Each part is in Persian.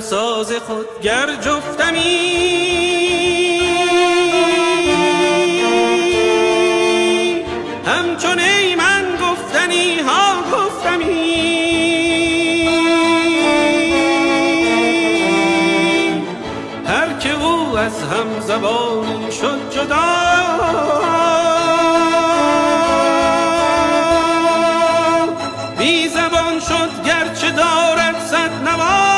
ساز خود گر جفتمی همچون ای من گفتنی ها گفتمی هر که او از هم زبانی شد جدا بی زبان شد گرچه دارد صد نوا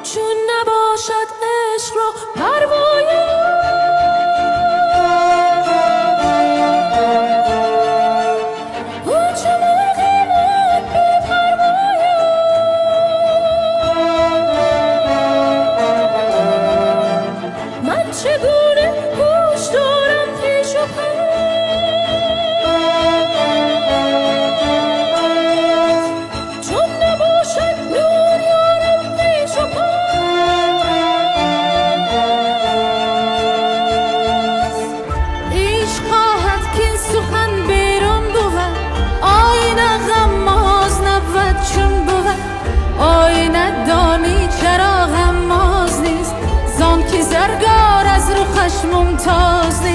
چون نباشد عشق رو پروایی او چه مرغی بود بی پروایی من چگونه گوش دارم پیش و پس چون نباشد نور یارم پیش و پس عشق خواهد کین سخن بیرون بود آینه غماز نبود چون بود آینه دانی چرا غماز نیست زان که زرگار از رخش ممتاز نیست